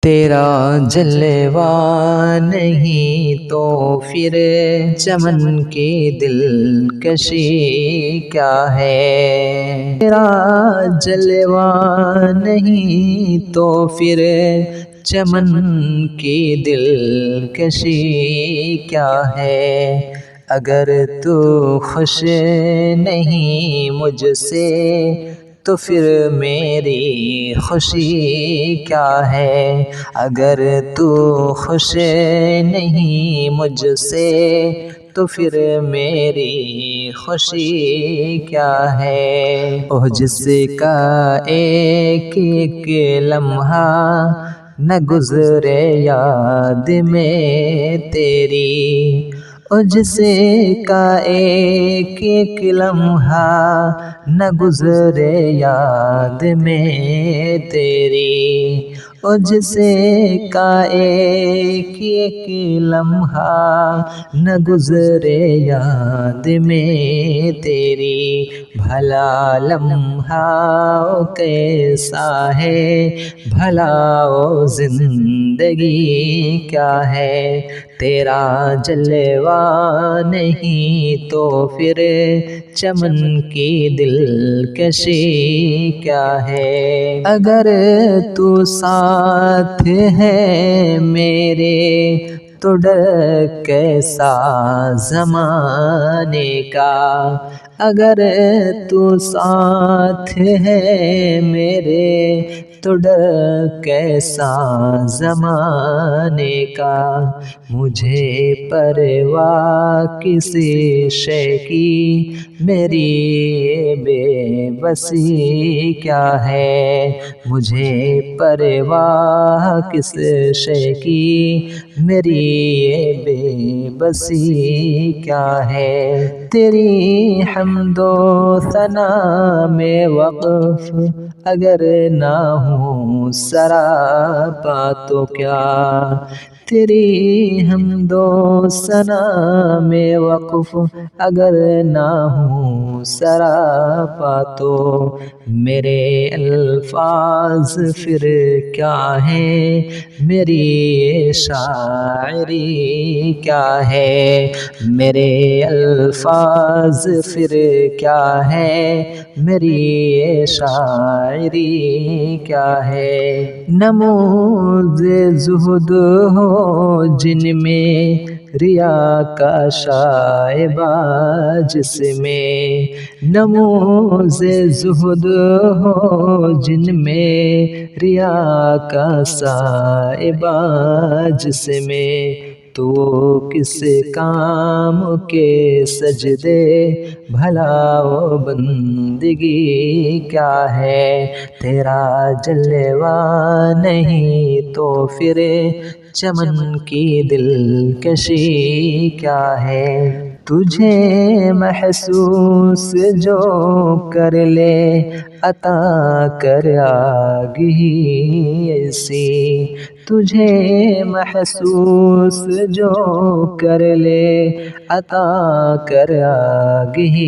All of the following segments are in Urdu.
تیرا جلوہ نہیں تو پھر چمن کی دلکشی کیا ہے؟ تیرا جلوہ نہیں تو پھر چمن کی دلکشی کیا ہے؟ اگر تو خوش نہیں مجھ سے تو پھر میری خوشی کیا ہے؟ اگر تو خوش نہیں مجھ سے تو پھر میری خوشی کیا ہے؟ اوہ جس کا ایک ایک لمحہ نہ گزرے یاد میں تیری، اوہ جس کا ایک ایک لمحہ نہ گزرے یاد میں تیری، اوہ جس کا ایک ایک لمحہ نہ گزرے یاد میں تیری، بھلا لمحہ کیسا ہے، بھلا وہ زندگی کیا ہے؟ تیرا جلوہ نہیں تو پھر چمن کی دلکشی کیا ہے؟ اگر تو ساتھ ہے میرے تو ڈر کیسا زمانے کا، اگر تو ساتھ ہے میرے تو ڈر کیسا زمانے کا، مجھے پرواہ کسی شے کی میری بے بسی کیا ہے؟ مجھے پرواہ کس شے کی میری بے بسی کیا ہے؟ تیری حمد و ثنا میں وقف اگر نہ ہوں سراپا تو کیا؟ تیری حمد و ثنا میں وقف اگر نہ ہوں سراپا تو میرے الفاظ پھر کیا ہیں، میری شاعری کیا ہے؟ میرے الفاظ پھر کیا ہے، میری شاعری کیا ہے؟ نموز زہد ہو جن میں ریا کا شائبہ جس میں، نموز زہد ہو جن میں ریا کا شائبہ جس میں، تو کس کام کے سجدے بھلا وہ بندگی کیا ہے؟ تیرا جلوہ نہیں تو پھر چمن کی دلکشی کیا ہے؟ تجھے محسوس جو کر لے عطا کر آگہی ایسی، تجھے محسوس جو کر لے عطا کر آگہی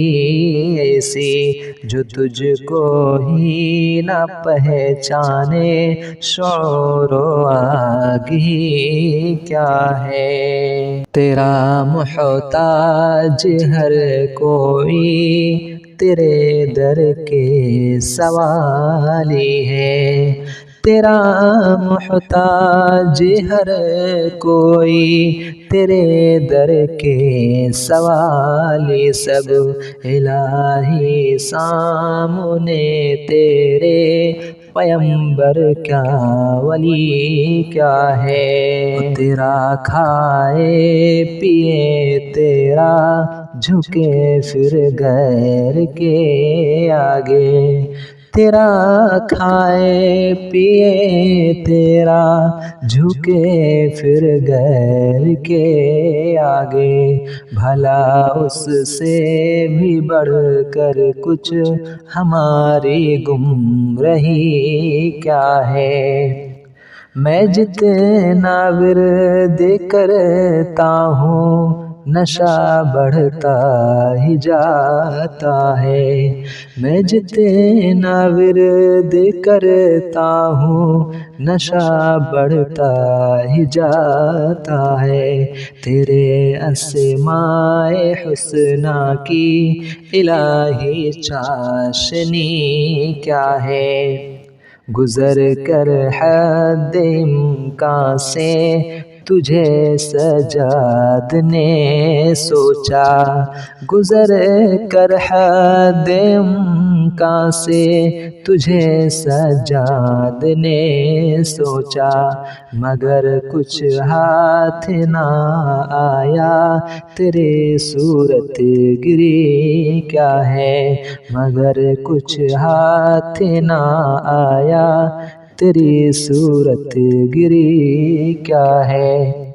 ایسی، جو تجھ کو ہی نہ پہچانے شعور و آگہی کیا ہے؟ تیرا محتاج ہر کوئی تیرے در کے سوالی ہے، تیرا محتاج ہر کوئی تیرے در کے سوالی، سب الہی سامنے تیرے پیمبر کیا ولی کیا ہے؟ تیرا کھائے پیے تیرا جھکے پھر غیر کے آگے، تیرا کھائے پیے تیرا جھکے پھر غیر کے آگے، بھلا اس سے بھی بڑھ کر کچھ ہماری گمراہی کیا ہے؟ میں جتنا ورد کرتا ہوں نشہ بڑھتا ہی جاتا ہے۔ میں جتنا ورد کرتا ہوں نشہ بڑھتا ہی جاتا ہے۔ تیرے اسماء حسنی کی الہی چاشنی کیا ہے۔ گزر کر حد امکان سے تجھے سجاد نے سوچا، گزر کر حد امکان سے تجھے سجاد نے سوچا، مگر کچھ ہاتھ نہ آیا تیری صورت گری کیا ہے۔ مگر کچھ ہاتھ نہ آیا تیری صورت گری کیا ہے۔